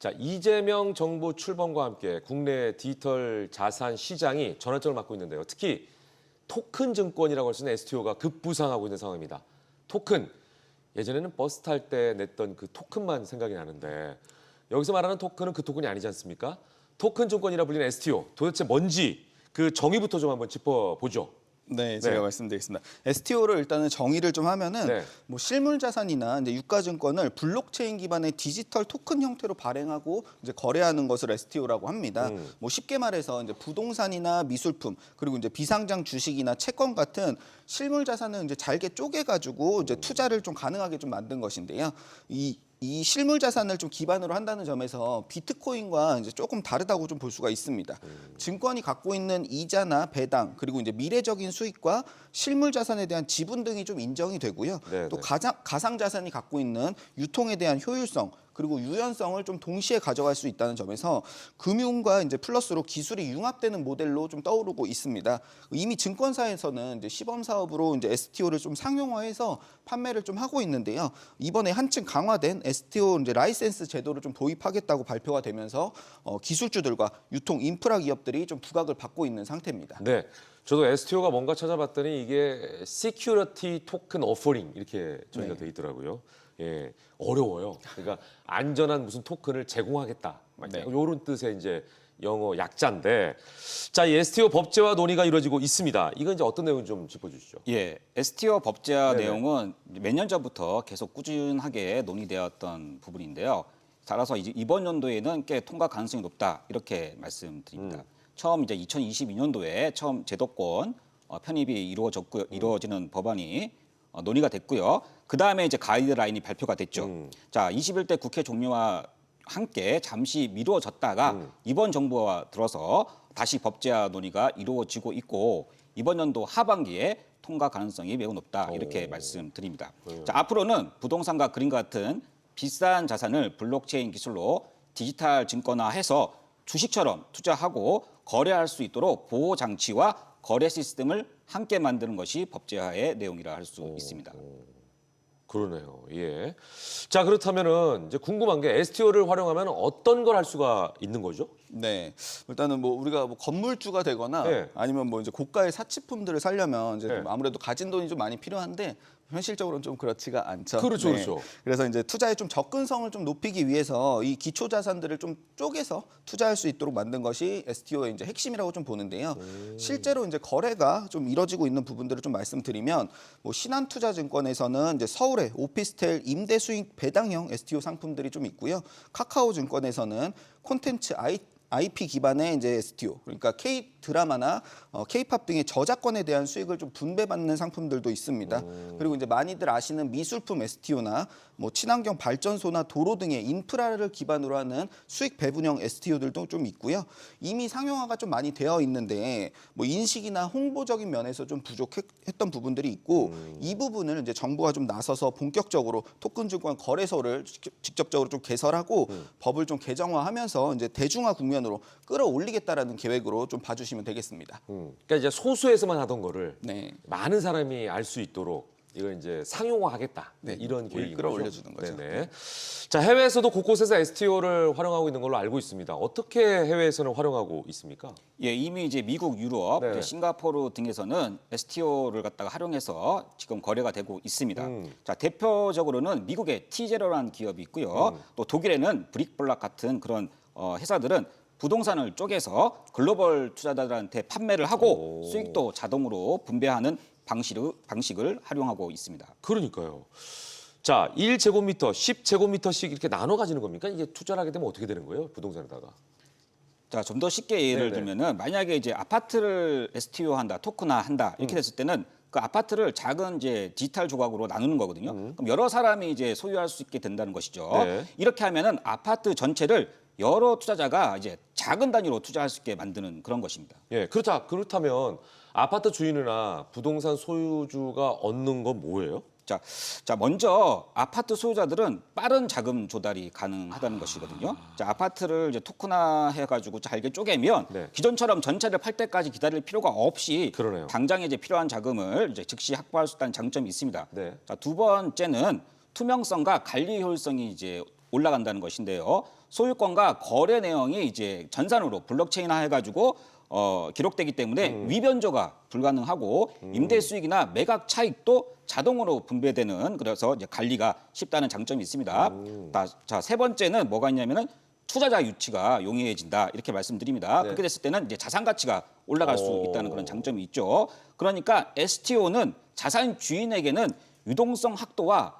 자, 이재명 정부 출범과 함께 국내 디지털 자산 시장이 전환점을 맞고 있는데요. 특히 토큰 증권이라고 할 수 있는 STO가 급부상하고 있는 상황입니다. 토큰, 예전에는 버스 탈 때 냈던 그 토큰만 생각이 나는데 여기서 말하는 토큰은 그 토큰이 아니지 않습니까? 토큰 증권이라 불리는 STO, 도대체 뭔지 그 정의부터 좀 한번 짚어보죠. 네, 제가 말씀드리겠습니다. STO를 일단은 정의를 좀 하면은 뭐 실물 자산이나 이제 유가 증권을 블록체인 기반의 디지털 토큰 형태로 발행하고 이제 거래하는 것을 STO라고 합니다. 뭐 쉽게 말해서 이제 부동산이나 미술품 그리고 이제 비상장 주식이나 채권 같은 실물 자산을 이제 잘게 쪼개 가지고 이제 투자를 좀 가능하게 좀 만든 것인데요. 이 실물 자산을 좀 기반으로 한다는 점에서 비트코인과 이제 조금 다르다고 좀 볼 수가 있습니다. 증권이 갖고 있는 이자나 배당 그리고 이제 미래적인 수익과 실물 자산에 대한 지분 등이 좀 인정이 되고요. 또 가상 자산이 갖고 있는 유통에 대한 효율성 그리고 유연성을 좀 동시에 가져갈 수 있다는 점에서 금융과 이제 플러스로 기술이 융합되는 모델로 좀 떠오르고 있습니다. 이미 증권사에서는 이제 시범 사업으로 이제 STO를 좀 상용화해서 판매를 좀 하고 있는데요. 이번에 한층 강화된 STO 이제 라이센스 제도를 좀 도입하겠다고 발표가 되면서 기술주들과 유통 인프라 기업들이 좀 부각을 받고 있는 상태입니다. 네. 저도 STO가 뭔가 찾아봤더니 이게 Security Token Offering 이렇게 저희가 돼 있더라고요. 예, 어려워요. 그러니까 안전한 무슨 토큰을 제공하겠다. 이런 뜻의 이제 영어 약자인데, 자, 이 STO 법제화 논의가 이루어지고 있습니다. 이건 이제 어떤 내용 좀 짚어주시죠. 예, STO 법제화 내용은 몇 년 전부터 계속 꾸준하게 논의되었던 부분인데요. 따라서 이제 이번 연도에는 꽤 통과 가능성이 높다 이렇게 말씀드립니다. 처음 이제 2022년도에 처음 제도권 편입이 이루어지는 법안이 논의가 됐고요. 그 다음에 이제 가이드라인이 발표가 됐죠. 자, 21대 국회 종료와 함께 잠시 미루어졌다가 이번 정부와 들어서 다시 법제화 논의가 이루어지고 있고 이번 연도 하반기에 통과 가능성이 매우 높다 이렇게 말씀드립니다. 자, 앞으로는 부동산과 그림과 같은 비싼 자산을 블록체인 기술로 디지털 증권화해서 주식처럼 투자하고 거래할 수 있도록 보호 장치와 거래 시스템을 함께 만드는 것이 법제화의 내용이라 할 수 있습니다. 그러네요. 예. 자, 그렇다면은 이제 궁금한 게 STO를 활용하면 어떤 걸 할 수가 있는 거죠? 네, 일단은 뭐 우리가 뭐 건물주가 되거나 아니면 뭐 이제 고가의 사치품들을 사려면 이제 좀 아무래도 가진 돈이 좀 많이 필요한데 현실적으로는 좀 그렇지가 않죠. 그렇죠, 그렇죠. 그래서 이제 투자의 좀 접근성을 좀 높이기 위해서 이 기초 자산들을 좀 쪼개서 투자할 수 있도록 만든 것이 STO의 이제 핵심이라고 좀 보는데요. 실제로 이제 거래가 좀 이뤄지고 있는 부분들을 좀 말씀드리면 뭐 신한투자증권에서는 이제 서울의 오피스텔 임대 수익 배당형 STO 상품들이 좀 있고요. 카카오증권에서는 콘텐츠 IP 기반의 이제 STO, 그러니까 K 드라마나 K-팝 등의 저작권에 대한 수익을 좀 분배받는 상품들도 있습니다. 그리고 이제 많이들 아시는 미술품 STO나 뭐 친환경 발전소나 도로 등의 인프라를 기반으로 하는 수익 배분형 STO들도 좀 있고요. 이미 상용화가 좀 많이 되어 있는데 뭐 인식이나 홍보적인 면에서 좀 부족했던 부분들이 있고 이 부분을 이제 정부가 좀 나서서 본격적으로 토큰 증권 거래소를 직접적으로 좀 개설하고 법을 좀 개정화하면서 이제 대중화 국면으로 끌어올리겠다라는 계획으로 좀 봐주시면 되겠습니다. 그러니까 이제 소수에서만 하던 거를 많은 사람이 알 수 있도록 이걸 이제 상용화하겠다. 이런 계획인 끌어올려주는 거죠. 자, 해외에서도 곳곳에서 STO를 활용하고 있는 걸로 알고 있습니다. 어떻게 해외에서는 활용하고 있습니까? 예, 이미 이제 미국, 유럽, 싱가포르 등에서는 STO를 갖다가 활용해서 지금 거래가 되고 있습니다. 자, 대표적으로는 미국의 T0라는 기업이 있고요. 또 독일에는 브릭블락 같은 그런 회사들은 부동산을 쪼개서 글로벌 투자자들한테 판매를 하고 수익도 자동으로 분배하는 방식을 활용하고 있습니다. 그러니까요. 자, 1제곱미터, 10제곱미터씩 이렇게 나눠 가지는 겁니까? 이게 투자를 하게 되면 어떻게 되는 거예요? 부동산에다가. 자, 좀 더 쉽게 예를 들면은 만약에 이제 아파트를 STO 한다, 토큰화 한다 이렇게 됐을 때는 그 아파트를 작은 이제 디지털 조각으로 나누는 거거든요. 그럼 여러 사람이 이제 소유할 수 있게 된다는 것이죠. 이렇게 하면은 아파트 전체를 여러 투자자가 이제 작은 단위로 투자할 수 있게 만드는 그런 것입니다. 예, 그렇다면 아파트 주인이나 부동산 소유주가 얻는 건 뭐예요? 자, 먼저 아파트 소유자들은 빠른 자금 조달이 가능하다는 것이거든요. 자, 아파트를 이제 토큰화 해가지고 잘게 쪼개면 기존처럼 전체를 팔 때까지 기다릴 필요가 없이 당장에 이제 필요한 자금을 이제 즉시 확보할 수 있다는 장점이 있습니다. 자, 두 번째는 투명성과 관리 효율성이 이제 올라간다는 것인데요. 소유권과 거래 내용이 이제 전산으로 블록체인화 해가지고 기록되기 때문에 위변조가 불가능하고 임대 수익이나 매각 차익도 자동으로 분배되는, 그래서 이제 관리가 쉽다는 장점이 있습니다. 자, 세 번째는 뭐가 있냐면은 투자자 유치가 용이해진다 이렇게 말씀드립니다. 네. 그렇게 됐을 때는 이제 자산 가치가 올라갈 수 있다는 그런 장점이 있죠. 그러니까 STO는 자산 주인에게는 유동성 확대와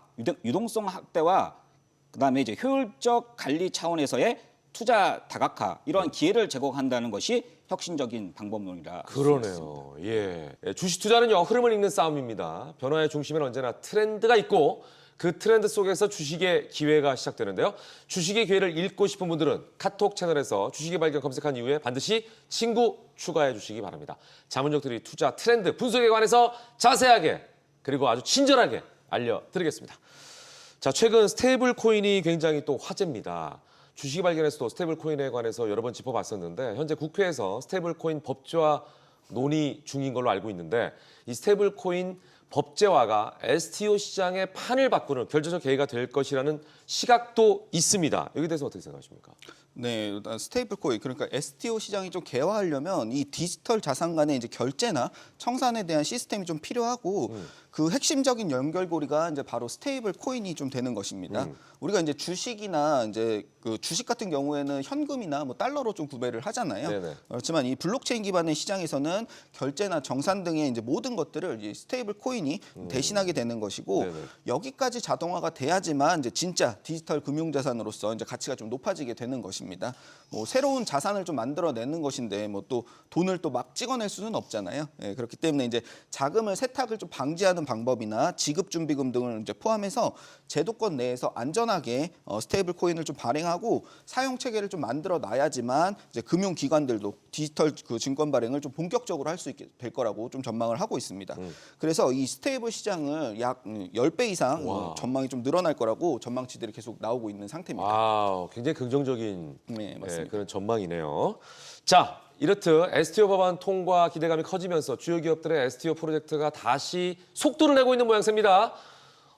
그다음에 이제 효율적 관리 차원에서의 투자 다각화 이러한 기회를 제공한다는 것이 혁신적인 방법론이라 할 수 있습니다. 그러네요. 예. 주식 투자는요, 흐름을 읽는 싸움입니다. 변화의 중심에는 언제나 트렌드가 있고 그 트렌드 속에서 주식의 기회가 시작되는데요. 주식의 기회를 읽고 싶은 분들은 카톡 채널에서 주식의 발견 검색한 이후에 반드시 친구 추가해 주시기 바랍니다. 자문적들이 투자 트렌드 분석에 관해서 자세하게 그리고 아주 친절하게 알려드리겠습니다. 자, 최근 스테이블 코인이 굉장히 또 화제입니다. 주식 발견에서도 스테이블 코인에 관해서 여러 번 짚어봤었는데 현재 국회에서 스테이블 코인 법제화 논의 중인 걸로 알고 있는데 이 스테이블 코인 법제화가 STO 시장의 판을 바꾸는 결정적 계기가 될 것이라는 시각도 있습니다. 여기에 대해서 어떻게 생각하십니까? 네, 일단 스테이블 코인, 그러니까 STO 시장이 좀 개화하려면 이 디지털 자산 간의 이제 결제나 청산에 대한 시스템이 좀 필요하고 그 핵심적인 연결고리가 이제 바로 스테이블 코인이 좀 되는 것입니다. 우리가 이제 주식이나 이제 그 주식 같은 경우에는 현금이나 뭐 달러로 좀 구매를 하잖아요. 네네. 그렇지만 이 블록체인 기반의 시장에서는 결제나 정산 등의 이제 모든 것들을 이 스테이블 코인이 대신하게 되는 것이고 네네. 여기까지 자동화가 돼야지만 이제 진짜 디지털 금융 자산으로서 이제 가치가 좀 높아지게 되는 것입니다. 뭐 새로운 자산을 좀 만들어내는 것인데 뭐 또 돈을 또 막 찍어낼 수는 없잖아요. 예, 그렇기 때문에 이제 자금을 세탁을 좀 방지하는 방법이나 지급 준비금 등을 이제 포함해서 제도권 내에서 안전하게 스테이블 코인을 좀 발행하고 사용 체계를 좀 만들어 놔야지만 이제 금융 기관들도 디지털 그 증권 발행을 좀 본격적으로 할 수 있게 될 거라고 좀 전망을 하고 있습니다. 그래서 이 스테이블 시장을 약 10배 이상 와. 전망이 좀 늘어날 거라고 전망치들이 계속 나오고 있는 상태입니다. 아, 굉장히 긍정적인 네, 맞습니다. 그런 전망이네요. 자, 이렇듯 STO 법안 통과 기대감이 커지면서 주요 기업들의 STO 프로젝트가 다시 속도를 내고 있는 모양새입니다.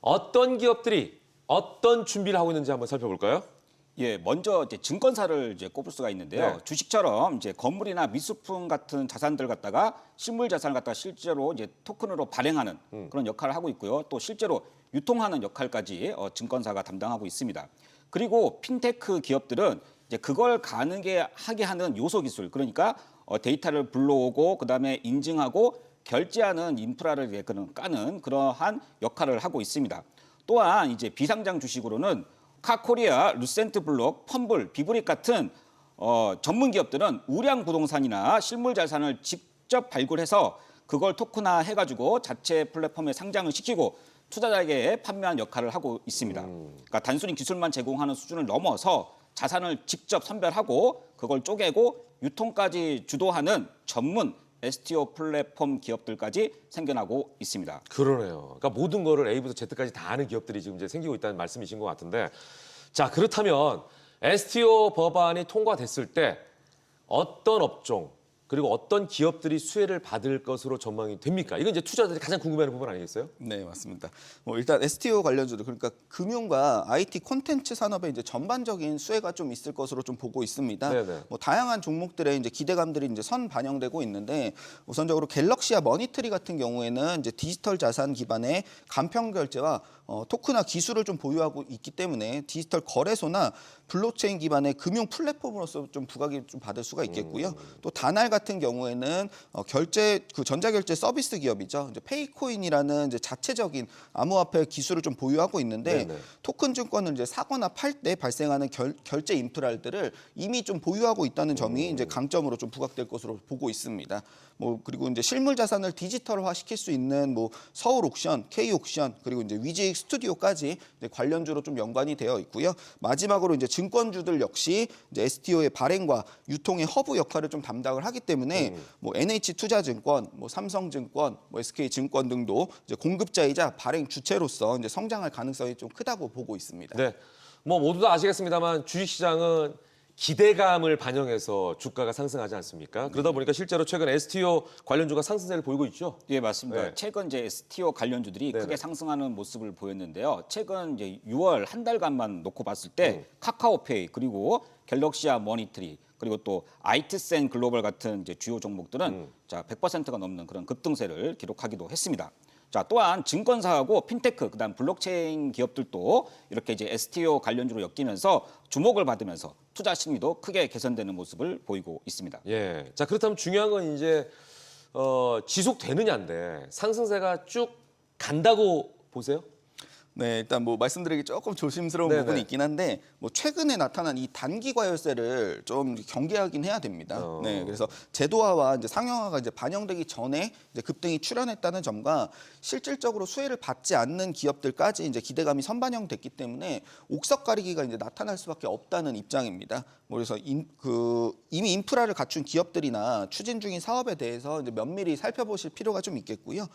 어떤 기업들이 어떤 준비를 하고 있는지 한번 살펴볼까요? 예, 먼저 이제 증권사를 이제 꼽을 수가 있는데요. 네. 주식처럼 이제 건물이나 미술품 같은 자산들 갖다가 실물 자산을 갖다가 실제로 이제 토큰으로 발행하는 그런 역할을 하고 있고요. 또 실제로 유통하는 역할까지 증권사가 담당하고 있습니다. 그리고 핀테크 기업들은 이제 그걸 가능하게 하는 요소 기술, 그러니까 데이터를 불러오고 그다음에 인증하고 결제하는 인프라를 이제 까는 그러한 역할을 하고 있습니다. 또한 이제 비상장 주식으로는 카코리아, 루센트블록, 펌블, 비브릭 같은 전문 기업들은 우량 부동산이나 실물 자산을 직접 발굴해서 그걸 토큰화 해가지고 자체 플랫폼에 상장을 시키고 투자자에게 판매하는 역할을 하고 있습니다. 그러니까 단순히 기술만 제공하는 수준을 넘어서 자산을 직접 선별하고 그걸 쪼개고 유통까지 주도하는 전문 STO 플랫폼 기업들까지 생겨나고 있습니다. 그러네요. 그러니까 모든 거를 A부터 Z까지 다 하는 기업들이 지금 이제 생기고 있다는 말씀이신 것 같은데, 자, 그렇다면 STO 법안이 통과됐을 때 어떤 업종 그리고 어떤 기업들이 수혜를 받을 것으로 전망이 됩니까? 이건 이제 투자자들이 가장 궁금해하는 부분 아니겠어요? 네, 맞습니다. 뭐 일단 STO 관련주도 그러니까 금융과 IT 콘텐츠 산업에 이제 전반적인 수혜가 좀 있을 것으로 좀 보고 있습니다. 네네. 뭐 다양한 종목들의 이제 기대감들이 이제 선 반영되고 있는데 우선적으로 갤럭시와 머니트리 같은 경우에는 이제 디지털 자산 기반의 간편 결제와 토큰화 기술을 좀 보유하고 있기 때문에 디지털 거래소나 블록체인 기반의 금융 플랫폼으로서 좀 부각이 좀 받을 수가 있겠고요. 또 다날 같은 경우에는 결제 그 전자결제 서비스 기업이죠. 이제 페이코인이라는 이제 자체적인 암호화폐 기술을 좀 보유하고 있는데 네네. 토큰 증권을 이제 사거나 팔 때 발생하는 결제 인프라들을 이미 좀 보유하고 있다는 점이 이제 강점으로 좀 부각될 것으로 보고 있습니다. 뭐 그리고 이제 실물 자산을 디지털화 시킬 수 있는 뭐 서울 옥션, K 옥션 그리고 이제 위지익 스튜디오까지 이제 관련주로 좀 연관이 되어 있고요. 마지막으로 이제 증권주들 역시 이제 STO의 발행과 유통의 허브 역할을 좀 담당을 하기 때문에 뭐 NH투자증권, 뭐 삼성증권, 뭐 SK증권 등도 이제 공급자이자 발행 주체로서 이제 성장할 가능성이 좀 크다고 보고 있습니다. 네. 뭐 모두 다 아시겠습니다만 주식시장은 기대감을 반영해서 주가가 상승하지 않습니까? 그러다 보니까 실제로 최근 STO 관련주가 상승세를 보이고 있죠. 예, 맞습니다. 네. 최근 이제 STO 관련주들이 네네. 크게 상승하는 모습을 보였는데요. 최근 이제 6월 한 달간만 놓고 봤을 때 카카오페이 그리고 갤럭시아 머니트리 그리고 또 아이트센 글로벌 같은 이제 주요 종목들은 자 100%가 넘는 그런 급등세를 기록하기도 했습니다. 자, 또한 증권사하고 핀테크, 그다음 블록체인 기업들도 이렇게 이제 STO 관련주로 엮이면서 주목을 받으면서 투자 심리도 크게 개선되는 모습을 보이고 있습니다. 예. 자, 그렇다면 중요한 건 이제 지속되느냐인데 상승세가 쭉 간다고 보세요? 네, 일단 뭐 말씀드리기 조금 조심스러운 네네. 부분이 있긴 한데 뭐 최근에 나타난 이 단기 과열세를 좀 경계하긴 해야 됩니다. 네, 그래서 제도화와 이제 상용화가 이제 반영되기 전에 이제 급등이 출현했다는 점과 실질적으로 수혜를 받지 않는 기업들까지 이제 기대감이 선반영됐기 때문에 옥석 가리기가 이제 나타날 수밖에 없다는 입장입니다. 뭐 그래서 이미 인프라를 갖춘 기업들이나 추진 중인 사업에 대해서 이제 면밀히 살펴보실 필요가 좀 있겠고요.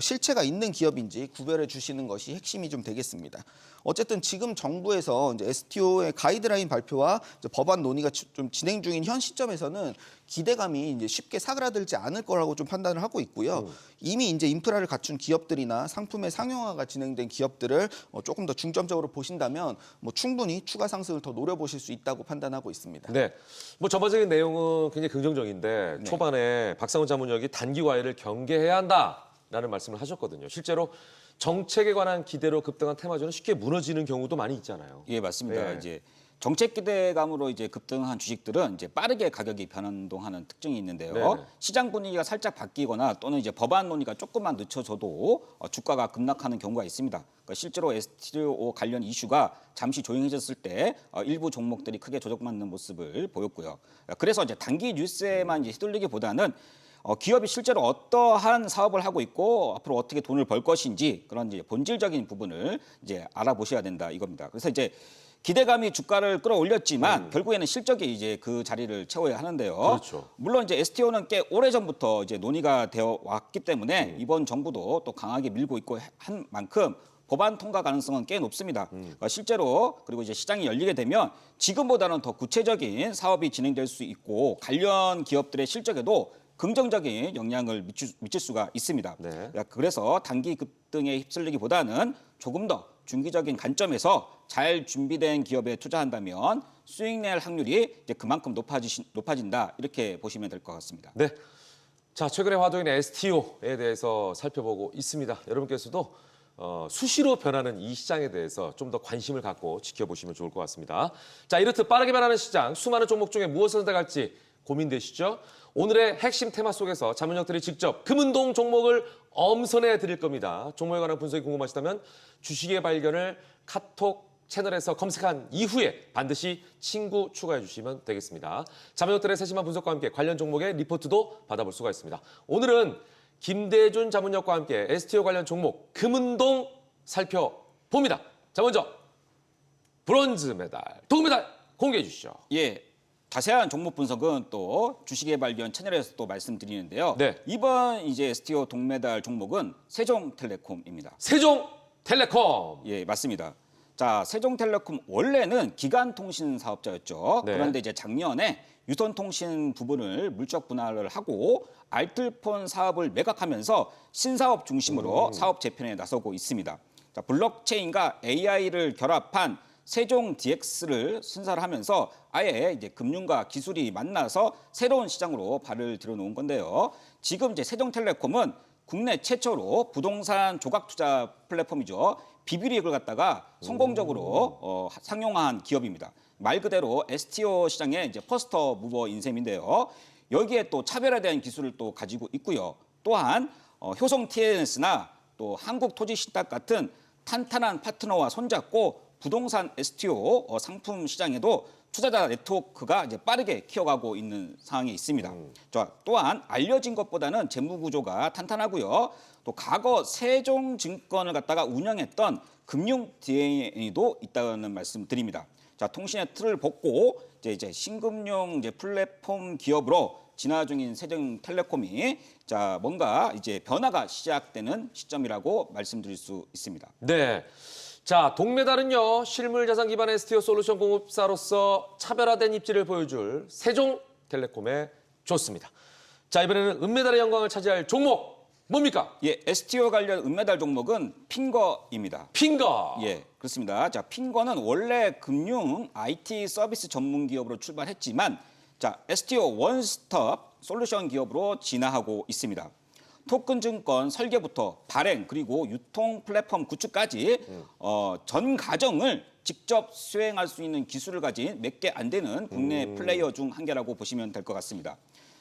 실체가 있는 기업인지 구별해 주시는 것이 핵심이 좀 되겠습니다. 어쨌든 지금 정부에서 이제 STO의 가이드라인 발표와 이제 법안 논의가 좀 진행 중인 현 시점에서는 기대감이 이제 쉽게 사그라들지 않을 거라고 좀 판단을 하고 있고요. 이미 이제 인프라를 갖춘 기업들이나 상품의 상용화가 진행된 기업들을 조금 더 중점적으로 보신다면 뭐 충분히 추가 상승을 더 노려보실 수 있다고 판단하고 있습니다. 네. 뭐 전반적인 내용은 굉장히 긍정적인데 초반에 박상훈 자문역이 단기 과열을 경계해야 한다라는 말씀을 하셨거든요. 실제로 정책에 관한 기대로 급등한 테마주는 쉽게 무너지는 경우도 많이 있잖아요. 예, 맞습니다. 예. 이제 정책 기대감으로 이제 급등한 주식들은 이제 빠르게 가격이 변동하는 특징이 있는데요. 네네. 시장 분위기가 살짝 바뀌거나 또는 이제 법안 논의가 조금만 늦춰져도 주가가 급락하는 경우가 있습니다. 그러니까 실제로 STO 관련 이슈가 잠시 조용해졌을 때 일부 종목들이 크게 조정받는 모습을 보였고요. 그래서 이제 단기 뉴스에만 이제 휘둘리기보다는 기업이 실제로 어떠한 사업을 하고 있고 앞으로 어떻게 돈을 벌 것인지 그런 이제 본질적인 부분을 이제 알아보셔야 된다 이겁니다. 그래서 이제 기대감이 주가를 끌어올렸지만 결국에는 실적이 이제 그 자리를 채워야 하는데요. 그렇죠. 물론 이제 STO는 꽤 오래 전부터 이제 논의가 되어 왔기 때문에 이번 정부도 또 강하게 밀고 있고 한 만큼 법안 통과 가능성은 꽤 높습니다. 그러니까 실제로 그리고 이제 시장이 열리게 되면 지금보다는 더 구체적인 사업이 진행될 수 있고 관련 기업들의 실적에도 긍정적인 영향을 미칠 수가 있습니다. 네. 그래서 단기 급등에 휩쓸리기보다는 조금 더 중기적인 관점에서 잘 준비된 기업에 투자한다면 수익 낼 확률이 이제 그만큼 높아진다 이렇게 보시면 될 것 같습니다. 네. 자, 최근에 화두인 STO에 대해서 살펴보고 있습니다. 여러분께서도 수시로 변하는 이 시장에 대해서 좀 더 관심을 갖고 지켜보시면 좋을 것 같습니다. 자, 이렇듯 빠르게 변하는 시장, 수많은 종목 중에 무엇을 선택할지 고민되시죠? 오늘의 핵심 테마 속에서 자문역들이 직접 금운동 종목을 엄선해 드릴 겁니다. 종목에 관한 분석이 궁금하시다면 주식의 발견을 카톡 채널에서 검색한 이후에 반드시 친구 추가해 주시면 되겠습니다. 자문역들의 세심한 분석과 함께 관련 종목의 리포트도 받아볼 수가 있습니다. 오늘은 김대준 자문역과 함께 STO 관련 종목 금운동 살펴봅니다. 자, 먼저 브론즈 메달, 동메달 공개해 주시죠. 예. 자세한 종목 분석은 또 주식의 발견 채널에서 또 말씀드리는데요. 네. 이번 이제 STO 동메달 종목은 세종텔레콤입니다. 세종텔레콤. 예, 맞습니다. 자, 세종텔레콤 원래는 기간통신 사업자였죠. 네. 그런데 이제 작년에 유선통신 부분을 물적 분할을 하고 알뜰폰 사업을 매각하면서 신사업 중심으로 사업 재편에 나서고 있습니다. 자, 블록체인과 AI를 결합한 세종 DX를 신사를 하면서 아예 이제 금융과 기술이 만나서 새로운 시장으로 발을 들여놓은 건데요. 지금 이제 세종텔레콤은 국내 최초로 부동산 조각 투자 플랫폼이죠. 비비리액을 갖다가 성공적으로 상용화한 기업입니다. 말 그대로 STO 시장의 이제 퍼스트 무버인 셈인데요. 여기에 또 차별화된 기술을 또 가지고 있고요. 또한 효성 TNS나 또 한국토지신탁 같은 탄탄한 파트너와 손잡고 부동산 STO 상품 시장에도 투자자 네트워크가 이제 빠르게 키워가고 있는 상황에 있습니다. 자, 또한 알려진 것보다는 재무 구조가 탄탄하고요. 또 과거 세종증권을 갖다가 운영했던 금융 DNA도 있다는 말씀 드립니다. 자, 통신의 틀을 벗고 이제 신금융 이제 플랫폼 기업으로 진화 중인 세종텔레콤이 자, 뭔가 이제 변화가 시작되는 시점이라고 말씀드릴 수 있습니다. 네. 자, 동메달은요. 실물 자산 기반 STO 솔루션 공급사로서 차별화된 입지를 보여줄 세종텔레콤에 좋습니다. 자, 이번에는 은메달의 영광을 차지할 종목 뭡니까? 예, STO 관련 은메달 종목은 핑거입니다. 핑거. 예, 그렇습니다. 자, 핑거는 원래 금융 IT 서비스 전문 기업으로 출발했지만 자, STO 원스톱 솔루션 기업으로 진화하고 있습니다. 토큰 증권 설계부터 발행 그리고 유통 플랫폼 구축까지 전 과정을 직접 수행할 수 있는 기술을 가진 몇 개 안 되는 국내 플레이어 중 한 개라고 보시면 될 것 같습니다.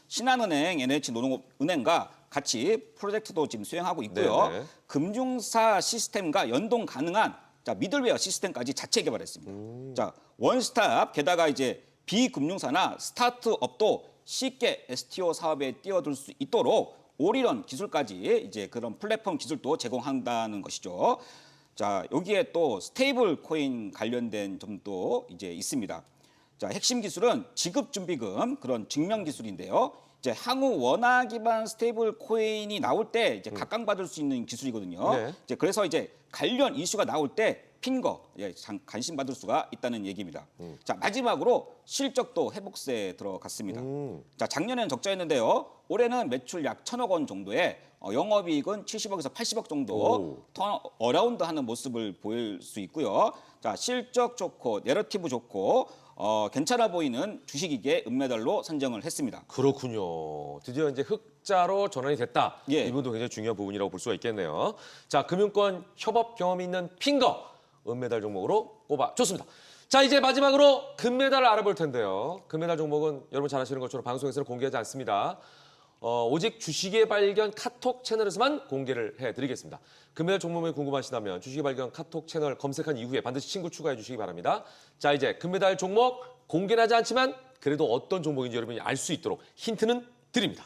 신한은행, NH노동은행과 같이 프로젝트도 지금 수행하고 있고요. 네네. 금융사 시스템과 연동 가능한 자, 미들웨어 시스템까지 자체 개발했습니다. 자, 원스톱 게다가 이제 비금융사나 스타트업도 쉽게 STO 사업에 뛰어들 수 있도록 올인원 기술까지 이제 그런 플랫폼 기술도 제공한다는 것이죠. 자, 여기에 또 스테이블 코인 관련된 점도 이제 있습니다. 자, 핵심 기술은 지급 준비금 그런 증명 기술인데요. 이제 향후 원화 기반 스테이블 코인이 나올 때 이제 각광받을 수 있는 기술이거든요. 네. 이제 그래서 이제 관련 이슈가 나올 때 핑거 관심 받을 수가 있다는 얘기입니다. 자, 마지막으로 실적도 회복세에 들어갔습니다. 자, 작년에는 적자였는데요. 올해는 매출 약 1,000억 원 정도에 영업이익은 70억에서 80억 정도 턴 어라운드하는 모습을 보일 수 있고요. 자, 실적 좋고 내러티브 좋고 괜찮아 보이는 주식이기에 은메달로 선정을 했습니다. 그렇군요. 드디어 이제 흑자로 전환이 됐다. 예. 이 부분도 굉장히 중요한 부분이라고 볼 수가 있겠네요. 자, 금융권 협업 경험이 있는 핑거 은메달 종목으로 꼽아줬습니다. 자, 이제 마지막으로 금메달을 알아볼 텐데요. 금메달 종목은 여러분 잘 아시는 것처럼 방송에서는 공개하지 않습니다. 오직 주식의 발견 카톡 채널에서만 공개를 해드리겠습니다. 금메달 종목이 궁금하시다면 주식의 발견 카톡 채널 검색한 이후에 반드시 친구 추가해 주시기 바랍니다. 자, 이제 금메달 종목 공개는 하지 않지만 그래도 어떤 종목인지 여러분이 알 수 있도록 힌트는 드립니다.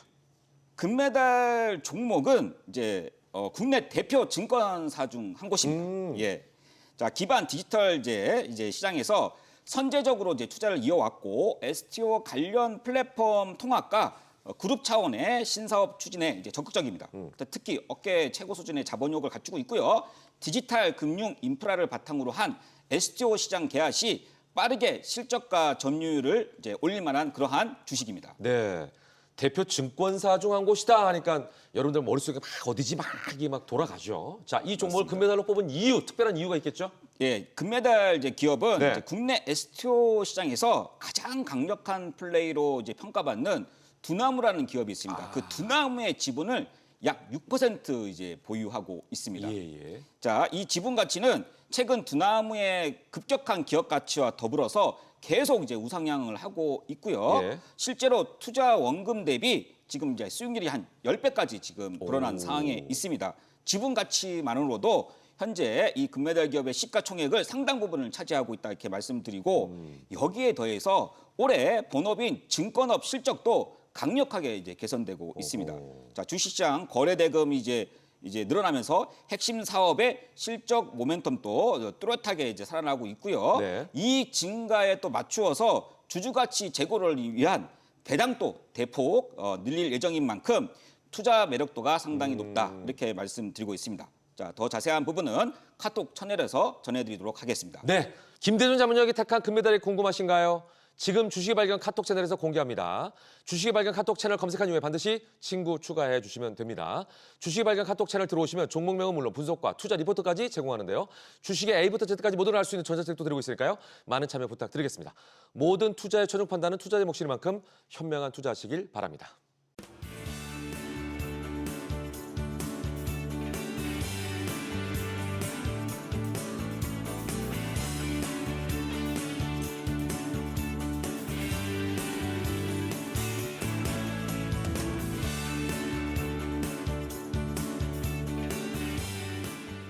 금메달 종목은 이제 국내 대표 증권사 중 한 곳입니다. 예. 자, 기반 디지털 이제 시장에서 선제적으로 이제 투자를 이어왔고 STO 관련 플랫폼 통합과 그룹 차원의 신사업 추진에 이제 적극적입니다. 특히 업계 최고 수준의 자본력을 갖추고 있고요. 디지털 금융 인프라를 바탕으로 한 STO 시장 개화 시 빠르게 실적과 점유율을 이제 올릴 만한 그러한 주식입니다. 네. 대표 증권사 중 한 곳이다 하니까 여러분들 머릿속에 막 어디지 이게 막 돌아가죠. 자, 이 종목을 금메달로 뽑은 이유, 특별한 이유가 있겠죠? 예, 금메달 이제 기업은 네. 이제 국내 STO 시장에서 가장 강력한 플레이로 이제 평가받는 두나무라는 기업이 있습니다. 그 두나무의 지분을 약 6% 이제 보유하고 있습니다. 예. 자, 이 지분 가치는 최근 두나무의 급격한 기업 가치와 더불어서 계속 이제 우상향을 하고 있고요. 예. 실제로 투자 원금 대비 지금 이제 수익률이 한 10배까지 지금 불어난 상황에 있습니다. 지분 가치만으로도 현재 이 금메달 기업의 시가총액을 상당 부분을 차지하고 있다 이렇게 말씀드리고 여기에 더해서 올해 본업인 증권업 실적도 강력하게 이제 개선되고 있습니다. 자, 주식시장 거래 대금이 이제 늘어나면서 핵심 사업의 실적 모멘텀도 뚜렷하게 이제 살아나고 있고요. 네. 이 증가에 또 맞추어서 주주가치 제고를 위한 배당도 대폭 늘릴 예정인 만큼 투자 매력도가 상당히 높다 이렇게 말씀드리고 있습니다. 자, 더 자세한 부분은 카톡 채널에서 전해드리도록 하겠습니다. 네. 김대중 자문역이 택한 금메달이 궁금하신가요? 지금 주식의 발견 카톡 채널에서 공개합니다. 주식의 발견 카톡 채널 검색한 이후에 반드시 친구 추가해 주시면 됩니다. 주식의 발견 카톡 채널 들어오시면 종목명은 물론 분석과 투자 리포트까지 제공하는데요. 주식의 A부터 Z까지 모두를 알 수 있는 전자책도 드리고 있으니까요. 많은 참여 부탁드리겠습니다. 모든 투자의 최종 판단은 투자자 몫이니만큼 현명한 투자하시길 바랍니다.